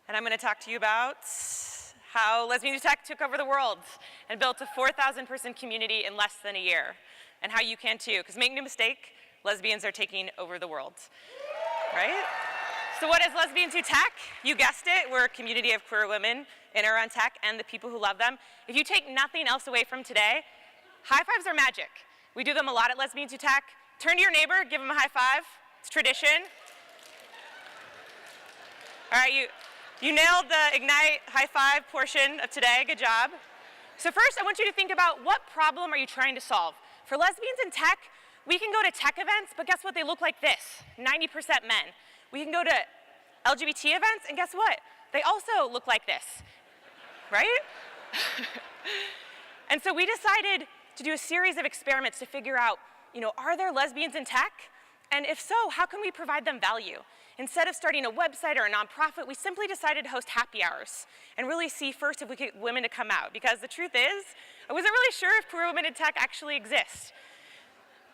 And I'm going to talk to you about how Lesbians Who Tech took over the world and built a 4,000-person community in less than a year, and how you can too, because make no mistake, lesbians are taking over the world, right? So what is Lesbians Who Tech? You guessed it, we're a community of queer women in or on tech and the people who love them. If you take nothing else away from today, high fives are magic. We do them a lot at Lesbians Who Tech. Turn to your neighbor, give them a high five. It's tradition. All right, you nailed the Ignite high five portion of today, good job. So first, I want you to think about what problem are you trying to solve? For lesbians in tech, we can go to tech events, but guess what? They look like this, 90% men. We can go to LGBT events, and guess what? They also look like this, right? And so we decided to do a series of experiments to figure out, are there lesbians in tech? And if so, how can we provide them value? Instead of starting a website or a nonprofit, we simply decided to host happy hours and really see first if we could get women to come out. Because the truth is, I wasn't really sure if queer women in tech actually exist.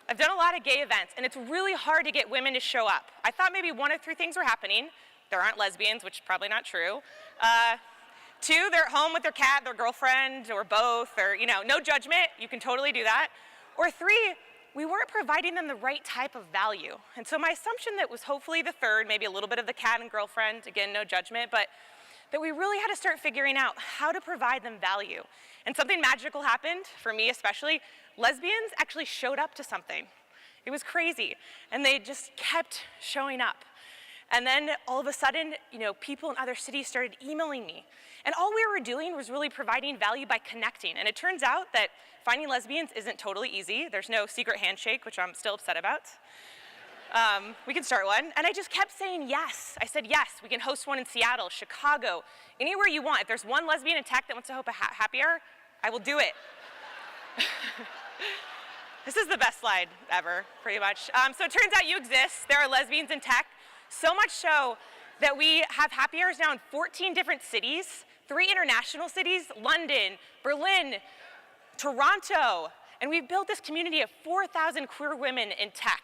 I've done a lot of gay events, and it's really hard to get women to show up. I thought maybe one of three things were happening. There aren't lesbians, which is probably not true. Two, they're at home with their cat, their girlfriend, or both, or no judgment, you can totally do that. Or three, we weren't providing them the right type of value. And so my assumption that was hopefully the third, maybe a little bit of the cat and girlfriend, again, no judgment, but that we really had to start figuring out how to provide them value. And something magical happened, for me especially. Lesbians actually showed up to something. It was crazy, and they just kept showing up. And then all of a sudden, people in other cities started emailing me. And all we were doing was really providing value by connecting. And it turns out that finding lesbians isn't totally easy. There's no secret handshake, which I'm still upset about. We can start one. And I just kept saying yes. I said, yes, we can host one in Seattle, Chicago, anywhere you want. If there's one lesbian in tech that wants to host a happy hour, I will do it. This is the best slide ever, pretty much. So it turns out you exist. There are lesbians in tech. So much so that we have happy hours now in 14 different cities, 3 international cities, London, Berlin, Toronto, and we've built this community of 4,000 queer women in tech.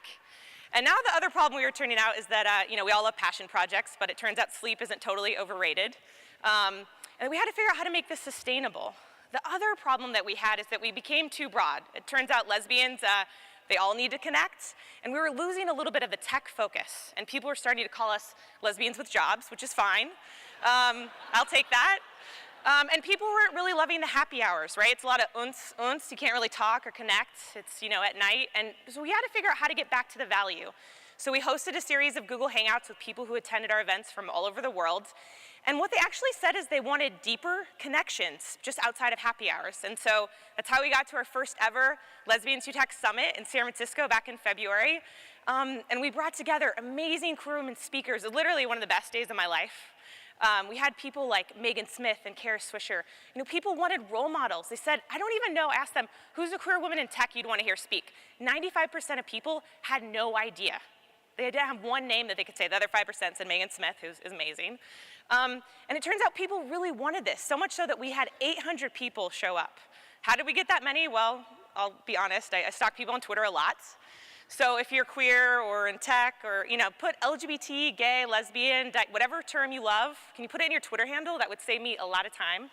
And now the other problem we were turning out is that, we all love passion projects, but it turns out sleep isn't totally overrated. And we had to figure out how to make this sustainable. The other problem that we had is that we became too broad. It turns out lesbians, they all need to connect, and we were losing a little bit of the tech focus. And people were starting to call us lesbians with jobs, which is fine. I'll take that. And people weren't really loving the happy hours, right? It's a lot of unce. You can't really talk or connect. It's, at night. And so we had to figure out how to get back to the value. So we hosted a series of Google Hangouts with people who attended our events from all over the world. And what they actually said is they wanted deeper connections just outside of happy hours. And so that's how we got to our first ever Lesbians Who Tech Summit in San Francisco back in February. And we brought together amazing queer women speakers. It was literally one of the best days of my life. We had people like Megan Smith and Kara Swisher. People wanted role models. They said, I don't even know, ask them, who's a queer woman in tech you'd want to hear speak? 95% of people had no idea. They didn't have one name that they could say. The other 5% said Megan Smith, who is amazing. And it turns out people really wanted this, so much so that we had 800 people show up. How did we get that many? Well, I'll be honest, I stalk people on Twitter a lot. So if you're queer or in tech or, put LGBT, gay, lesbian, whatever term you love, can you put it in your Twitter handle? That would save me a lot of time.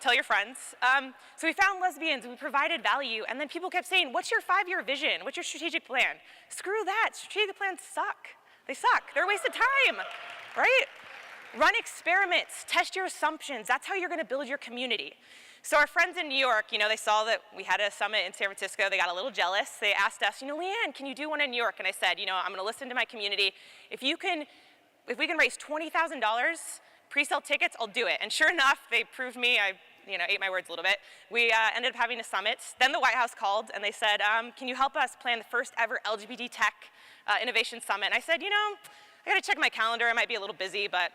Tell your friends. So we found lesbians, we provided value, and then people kept saying, what's your 5-year vision? What's your strategic plan? Screw that, strategic plans suck. They suck, they're a waste of time, right? Run experiments, test your assumptions. That's how you're gonna build your community. So our friends in New York, they saw that we had a summit in San Francisco. They got a little jealous. They asked us, Leanne, can you do one in New York? And I said, I'm gonna listen to my community. If we can raise $20,000, pre-sale tickets, I'll do it. And sure enough, they proved me, I ate my words a little bit. We ended up having a summit. Then the White House called and they said, can you help us plan the first ever LGBT tech innovation summit? And I said, I gotta check my calendar. I might be a little busy, but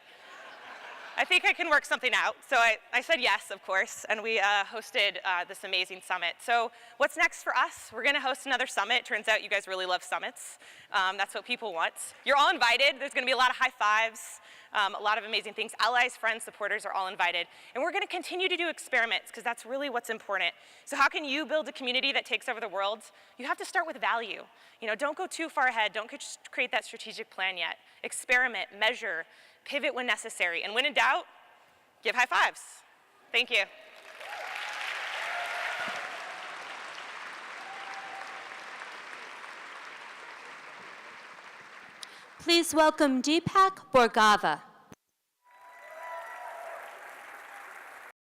I think I can work something out. So I said yes, of course, and we hosted this amazing summit. So what's next for us? We're gonna host another summit. Turns out you guys really love summits. That's what people want. You're all invited. There's gonna be a lot of high fives, a lot of amazing things. Allies, friends, supporters are all invited. And we're gonna continue to do experiments because that's really what's important. So how can you build a community that takes over the world? You have to start with value. Don't go too far ahead. Don't just create that strategic plan yet. Experiment, measure, pivot when necessary, and when in doubt, give high fives. Thank you. Please welcome Deepak Borgava.